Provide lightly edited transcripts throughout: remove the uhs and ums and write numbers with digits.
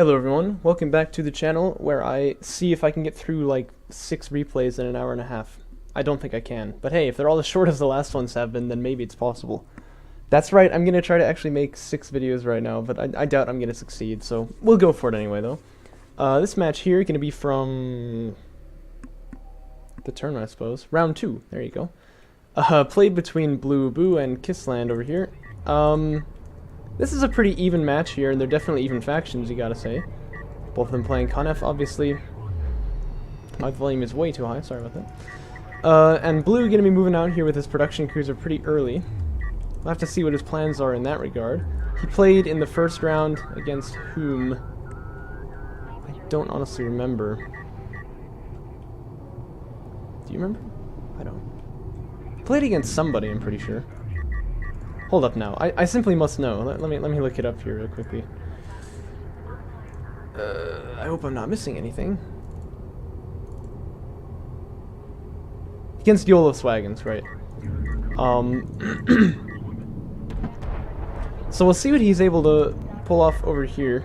Hello everyone, welcome back to the channel where I see if I can get through like 6 replays in an hour and a half. I don't think I can, but hey, if they're all as short as the last ones have been, then maybe it's possible. That's right, I'm going to try to actually make 6 videos right now, but I doubt I'm going to succeed, so we'll go for it anyway though. This match here is going to be from the tournament, I suppose. Round 2, there you go. Played between BlueBoo and KissLand over here. This is a pretty even match here, and they're definitely even factions, you gotta say. Both of them playing Kharak, obviously. My volume is way too high, sorry about that. And Blue gonna be moving out here with his production cruiser pretty early. We'll have to see what his plans are in that regard. He played in the first round against whom? I don't honestly remember. Do you remember? I don't. He played against somebody, I'm pretty sure. Hold up now. I simply must know. Let me look it up here real quickly. I hope I'm not missing anything. Against Swagons, right. So we'll see what he's able to pull off over here.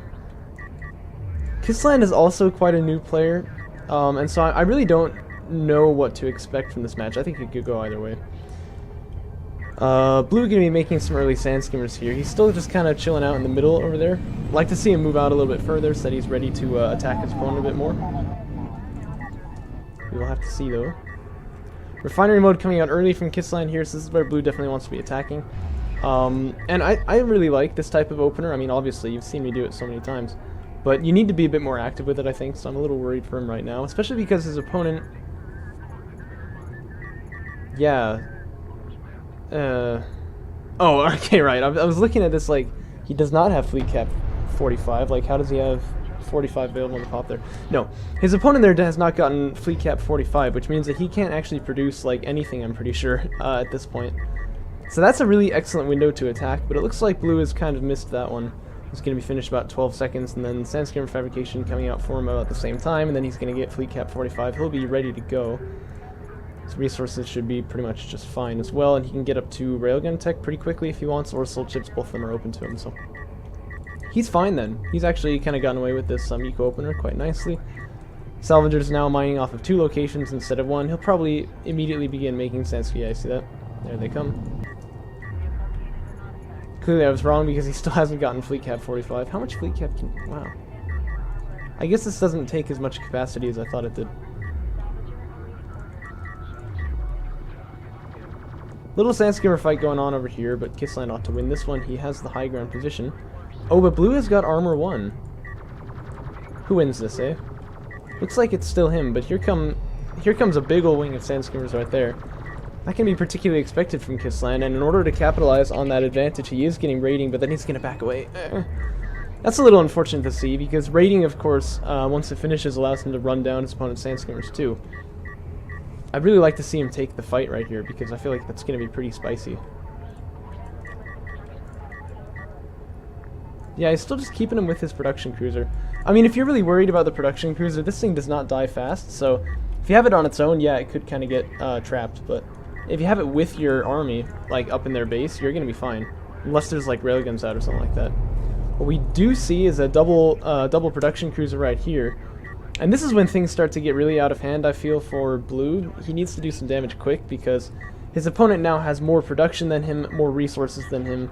KissLand is also quite a new player, and so I really don't know what to expect from this match. I think it could go either way. Blue gonna be making some early sand skimmers here. He's still just kind of chilling out in the middle over there. Like to see him move out a little bit further so that he's ready to attack his opponent a bit more. We will have to see though. Refinery mode coming out early from KissLand here, so this is where Blue definitely wants to be attacking. And I really like this type of opener. I mean, obviously you've seen me do it so many times, but you need to be a bit more active with it, I think. So I'm a little worried for him right now, especially because his opponent. Yeah. Oh, okay, right. I was looking at this like, he does not have fleet cap 45. Like, how does he have 45 available on the top there? No, his opponent there has not gotten fleet cap 45, which means that he can't actually produce, like, anything, I'm pretty sure, at this point. So that's a really excellent window to attack, but it looks like Blue has kind of missed that one. It's going to be finished about 12 seconds, and then Sandstorm Fabrication coming out for him about the same time, and then he's going to get fleet cap 45. He'll be ready to go. His resources should be pretty much just fine as well, and he can get up to railgun tech pretty quickly if he wants, or soul chips. Both of them are open to him, so he's fine then. He's actually kind of gotten away with this eco opener quite nicely. Salvager's now mining off of 2 locations instead of 1. He'll probably immediately begin making sense. Yeah, I see that. There they come. Clearly I was wrong because he still hasn't gotten fleet cap 45. How much fleet cap can... Wow. I guess this doesn't take as much capacity as I thought it did. Little sand skimmer fight going on over here, but KissLand ought to win this one. He has the high ground position. Oh, but Blue has got armor 1. Who wins this, eh? Looks like it's still him, but here comes a big old wing of sand skimmers right there. That can be particularly expected from KissLand, and in order to capitalize on that advantage, he is getting raiding, but then he's going to back away. That's a little unfortunate to see, because raiding, of course, once it finishes, allows him to run down his opponent's sand skimmers too. I'd really like to see him take the fight right here, because I feel like that's going to be pretty spicy. Yeah, he's still just keeping him with his production cruiser. I mean, if you're really worried about the production cruiser, this thing does not die fast, so if you have it on its own, yeah, it could kind of get trapped, but if you have it with your army, like up in their base, you're going to be fine. Unless there's like railguns out or something like that. What we do see is a double production cruiser right here. And this is when things start to get really out of hand, I feel, for Blue. He needs to do some damage quick because his opponent now has more production than him, more resources than him.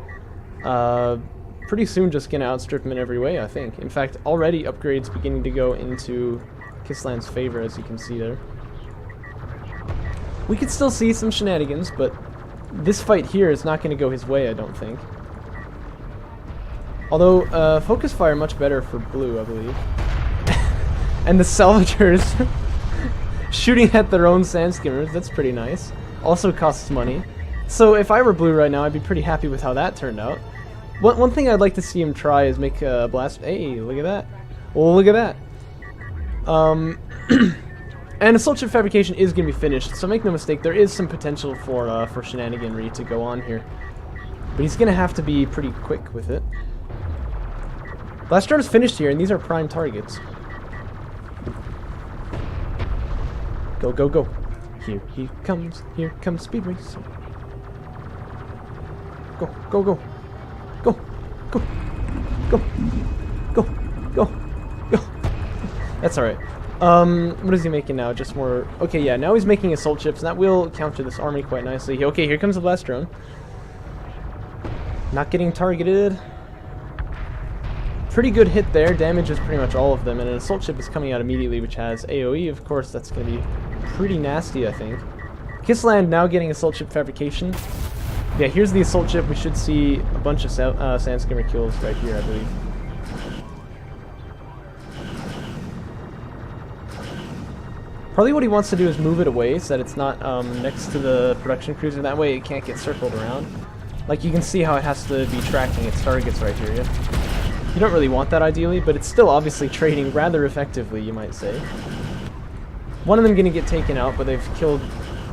Pretty soon just going to outstrip him in every way, I think. In fact, already upgrades beginning to go into KissLand's favor, as you can see there. We could still see some shenanigans, but this fight here is not going to go his way, I don't think. Although, focus fire much better for Blue, I believe. And the salvagers shooting at their own sand skimmers, that's pretty nice. Also costs money. So if I were Blue right now, I'd be pretty happy with how that turned out. One thing I'd like to see him try is make a blast... Hey, look at that. Oh, look at that. And assault ship fabrication is going to be finished, so make no mistake, there is some potential for shenaniganry to go on here. But he's going to have to be pretty quick with it. Blast drone is finished here, and these are prime targets. Go, go, go. Here comes Speed Race. Go, go, go. Go, go, go, go, go, That's alright. What is he making now? Just more... Okay, yeah, now he's making assault ships, and that will counter this army quite nicely. Okay, here comes the blast drone. Not getting targeted. Pretty good hit there. Damages pretty much all of them, and an assault ship is coming out immediately, which has AoE. Of course, that's going to be pretty nasty, I think. KissLand now getting assault ship fabrication. Yeah, here's the assault ship. We should see a bunch of Sandskimmer kills right here, I believe. Probably what he wants to do is move it away so that it's not next to the production cruiser. That way it can't get circled around. Like, you can see how it has to be tracking its targets right here. Yeah? You don't really want that ideally, but it's still obviously trading rather effectively, you might say. One of them going to get taken out, but they've killed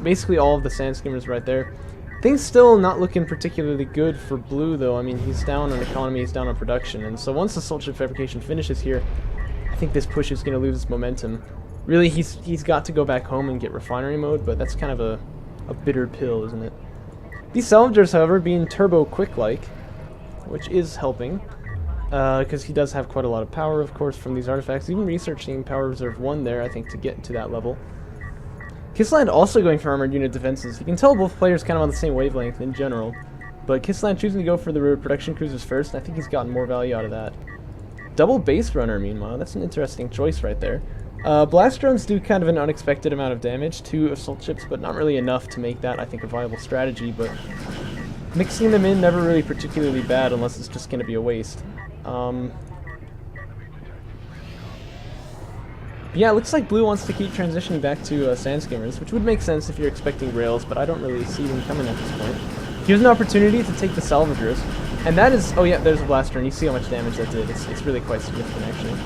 basically all of the Sandskimmers right there. Things still not looking particularly good for Blue, though. I mean, he's down on economy, he's down on production, and so once the assault ship fabrication finishes here, I think this push is going to lose its momentum. Really, he's got to go back home and get refinery mode, but that's kind of a bitter pill, isn't it? These salvagers, however, being turbo quick-like, which is helping, because he does have quite a lot of power, of course, from these artifacts. Even researching Power Reserve 1 there, I think, to get to that level. KissLand also going for armored unit defenses. You can tell both players kind of on the same wavelength in general, but KissLand choosing to go for the production cruisers first, and I think he's gotten more value out of that. Double base runner, meanwhile, that's an interesting choice right there. Blast drones do kind of an unexpected amount of damage to assault ships, but not really enough to make that, I think, a viable strategy, but mixing them in never really particularly bad unless it's just going to be a waste. Yeah, it looks like Blue wants to keep transitioning back to Sandskimmers, which would make sense if you're expecting rails, but I don't really see them coming at this point. Here's an opportunity to take the salvagers, and that is... Oh yeah, there's a blaster, and you see how much damage that did. It's really quite significant, actually.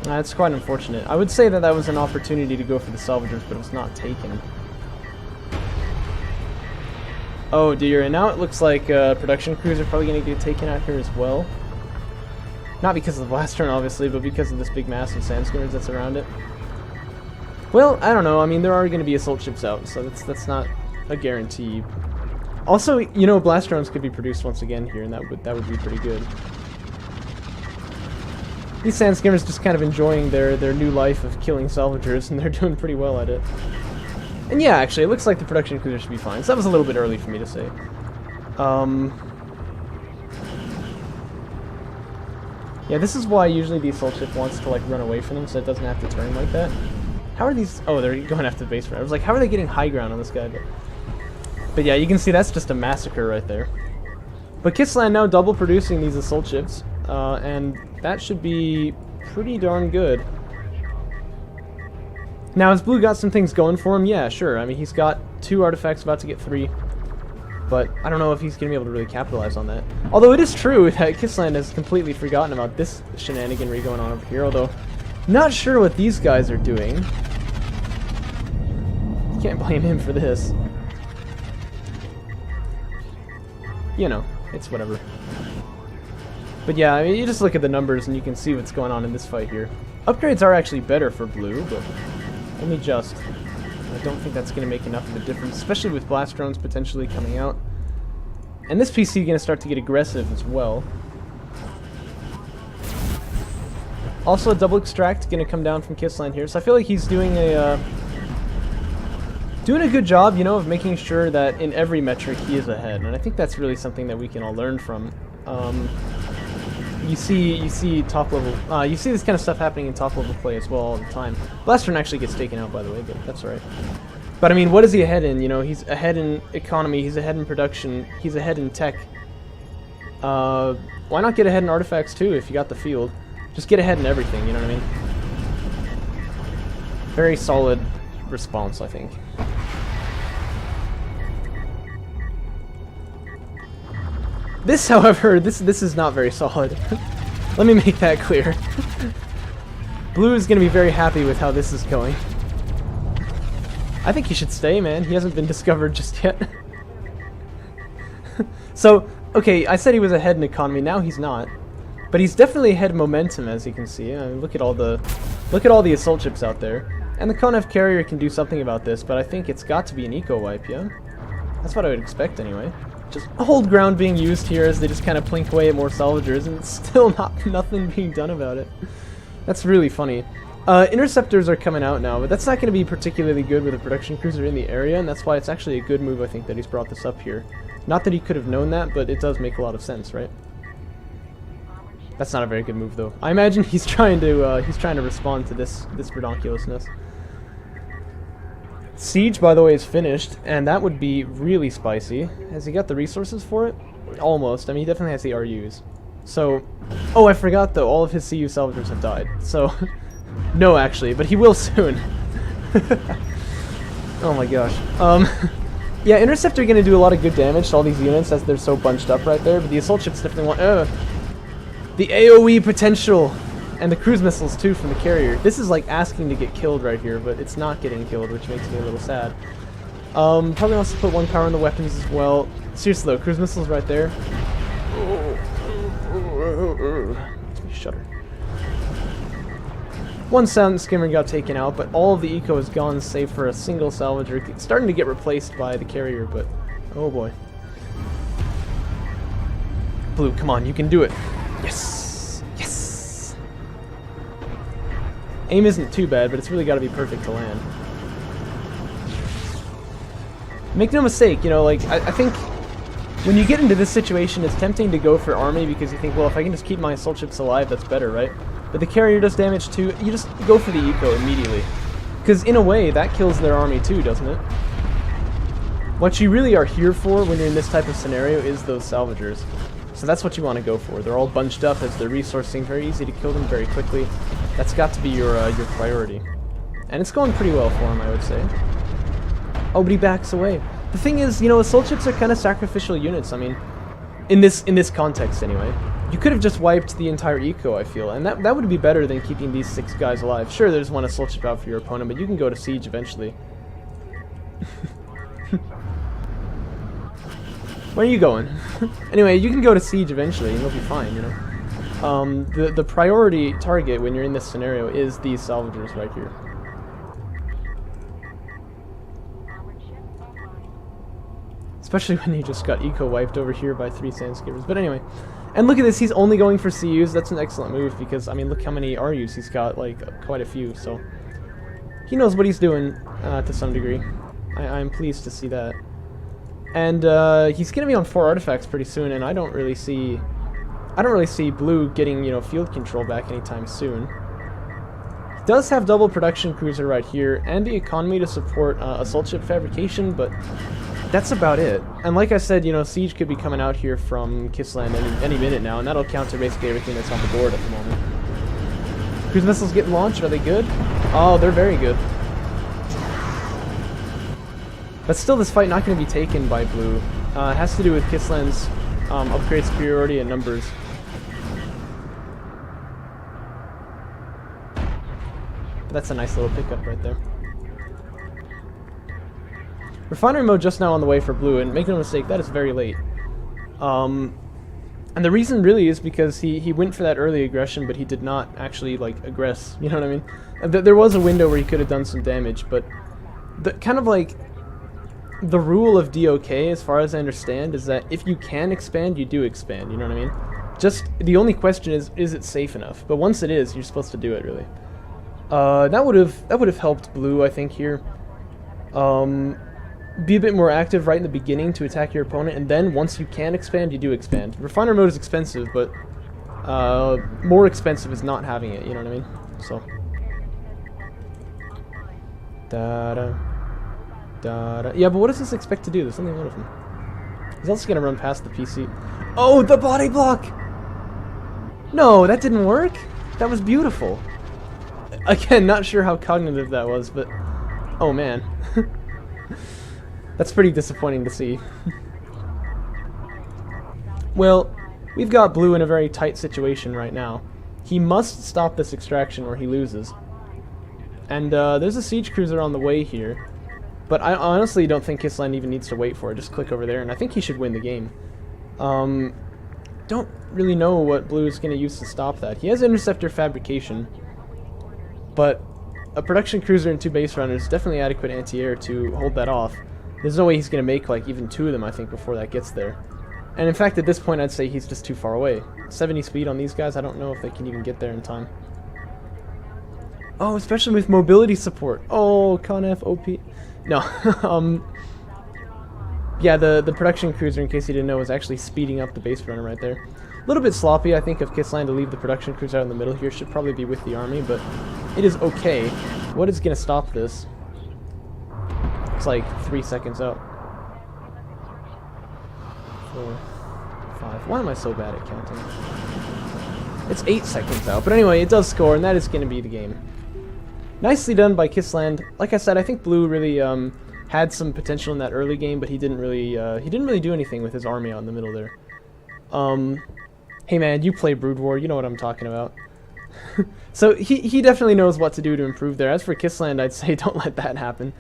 That's quite unfortunate. I would say that that was an opportunity to go for the salvagers, but it was not taken. Oh dear, and now it looks like production crews are probably going to get taken out here as well. Not because of the blast turn, obviously, but because of this big mass of Sandskimmers that's around it. Well, I don't know. I mean, there are going to be assault ships out, so that's not a guarantee. Also, you know, blast drones could be produced once again here, and that would be pretty good. These Sandskimmers just kind of enjoying their new life of killing salvagers, and they're doing pretty well at it. And yeah, actually, it looks like the production cruiser should be fine. So that was a little bit early for me to say. Yeah, this is why usually the assault ship wants to like run away from them, so it doesn't have to turn like that. How are these? Oh, they're going after the base runner. I was like, how are they getting high ground on this guy? But yeah, you can see that's just a massacre right there. But KissLand now double producing these assault ships, and that should be pretty darn good. Now, has Blue got some things going for him? Yeah, sure. I mean, he's got 2 artifacts, about to get 3. But I don't know if he's going to be able to really capitalize on that. Although it is true that KissLand has completely forgotten about this shenaniganry going on over here, although not sure what these guys are doing. You can't blame him for this. You know, it's whatever. But yeah, I mean, you just look at the numbers and you can see what's going on in this fight here. Upgrades are actually better for Blue, but only just. I don't think that's going to make enough of a difference, especially with blast drones potentially coming out. And this PC is going to start to get aggressive as well. Also, a double extract going to come down from KissLand here, so I feel like he's doing a good job, you know, of making sure that in every metric he is ahead, and I think that's really something that we can all learn from. You see top level, you see this kind of stuff happening in top level play as well all the time. Blaster actually gets taken out, by the way, but that's alright. But I mean, what is he ahead in? You know, he's ahead in economy, he's ahead in production, he's ahead in tech. Why not get ahead in artifacts too if you got the field? Just get ahead in everything, you know what I mean? Very solid response, I think. This, however, this is not very solid. Let me make that clear. Blue is going to be very happy with how this is going. I think he should stay, man. He hasn't been discovered just yet. So, okay, I said he was ahead in economy. Now he's not. But he's definitely ahead in momentum, as you can see. I mean, look at all the assault ships out there. And the Konev carrier can do something about this, but I think it's got to be an eco wipe, yeah? That's what I would expect anyway. Just hold ground being used here as they just kind of plink away at more salvagers, and it's still nothing being done about it. That's really funny. Interceptors are coming out now, but that's not going to be particularly good with a production cruiser in the area, and that's why it's actually a good move, I think, that he's brought this up here. Not that he could have known that, but it does make a lot of sense, right? That's not a very good move, though. I imagine he's trying to respond to this redonkulousness. Siege, by the way, is finished, and that would be really spicy. Has he got the resources for it? Almost. I mean, he definitely has the RUs. So, oh, I forgot, though. All of his CU salvagers have died. So, no, actually, but he will soon. Oh my gosh. Yeah, Interceptor are going to do a lot of good damage to all these units as they're so bunched up right there, but the assault ships definitely want... the AoE potential! And the cruise missiles, too, from the carrier. This is, like, asking to get killed right here, but it's not getting killed, which makes me a little sad. Probably wants to put one power on the weapons as well. Seriously, though, cruise missiles right there. Makes me shudder. One sound skimmer got taken out, but all of the eco is gone, save for a single salvager. It's starting to get replaced by the carrier, but... oh, boy. Blue, come on, you can do it. Yes! Aim isn't too bad, but it's really got to be perfect to land. Make no mistake, you know, like, I think when you get into this situation, it's tempting to go for army because you think, well, if I can just keep my assault ships alive, that's better, right? But the carrier does damage too. You just go for the eco immediately. Because in a way, that kills their army too, doesn't it? What you really are here for when you're in this type of scenario is those salvagers. So that's what you want to go for. They're all bunched up as they're resourcing, very easy to kill them very quickly. That's got to be your priority. And it's going pretty well for him, I would say. Oh, but he backs away. The thing is, you know, assault ships are kind of sacrificial units. I mean, in this context anyway. You could have just wiped the entire eco, I feel, and that would be better than keeping these 6 guys alive. Sure, there's one assault ship out for your opponent, but you can go to siege eventually. Where are you going? Anyway, you can go to siege eventually, and you'll be fine, you know. The priority target when you're in this scenario is these salvagers right here. Especially when you just got eco wiped over here by 3 sandskippers. But anyway, and look at this, he's only going for CUs. That's an excellent move because, I mean, look how many RUs he's got, like, quite a few, so he knows what he's doing to some degree. I'm pleased to see that. And he's going to be on 4 artifacts pretty soon, and I don't really see Blue getting, you know, field control back anytime soon. He does have double production cruiser right here and the economy to support assault ship fabrication, but that's about it. And like I said, you know, siege could be coming out here from KissLand any minute now, and that'll counter basically everything that's on the board at the moment. Cruise missiles getting launched, are they good? Oh, they're very good. But still, this fight not going to be taken by Blue. It has to do with KissLand's upgrade superiority and numbers. But that's a nice little pickup right there. Refinery mode just now on the way for Blue, and make no mistake, that is very late. And the reason really is because he went for that early aggression, but he did not actually, like, aggress, you know what I mean? There was a window where he could have done some damage, but kind of like the rule of DOK, as far as I understand, is that if you can expand, you do expand, you know what I mean? Just, the only question is it safe enough? But once it is, you're supposed to do it, really. That would have helped Blue, I think, here. Be a bit more active right in the beginning to attack your opponent, and then once you can expand, you do expand. Refiner mode is expensive, but more expensive is not having it, you know what I mean? So. Da-da. Da-da. Yeah, but what does this expect to do? There's only one of them. He's also gonna run past the PC. Oh, the body block! No, that didn't work? That was beautiful. Again, not sure how cognitive that was, but... oh, man. That's pretty disappointing to see. Well, we've got Blue in a very tight situation right now. He must stop this extraction or he loses. And there's a siege cruiser on the way here. But I honestly don't think KissLand even needs to wait for it. Just click over there, and I think he should win the game. Don't really know what Blue is going to use to stop that. He has interceptor fabrication, but a production cruiser and 2 base runners is definitely adequate anti-air to hold that off. There's no way he's going to make, like, even 2 of them, I think, before that gets there. And in fact, at this point, I'd say he's just too far away. 70 speed on these guys, I don't know if they can even get there in time. Oh, especially with mobility support. Oh, Conf, OP. No, yeah, the production cruiser, in case you didn't know, was actually speeding up the base runner right there. A little bit sloppy, I think, of KissLand to leave the production cruiser out in the middle here. Should probably be with the army, but it is okay. What is going to stop this? It's like 3 seconds out. 4, 5. Why am I so bad at counting? It's 8 seconds out. But anyway, it does score, and that is going to be the game. Nicely done by KissLand. Like I said, I think Blue really had some potential in that early game, but he didn't really do anything with his army out in the middle there. Hey man, you play Brood War, you know what I'm talking about. So he definitely knows what to do to improve there. As for KissLand, I'd say don't let that happen.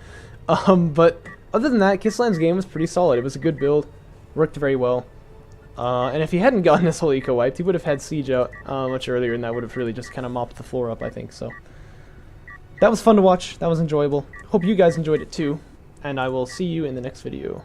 But other than that, KissLand's game was pretty solid. It was a good build, worked very well. And if he hadn't gotten this whole eco wiped, he would have had Siege out much earlier, and that would have really just kind of mopped the floor up, I think. So that was fun to watch. That was enjoyable. Hope you guys enjoyed it too, and I will see you in the next video.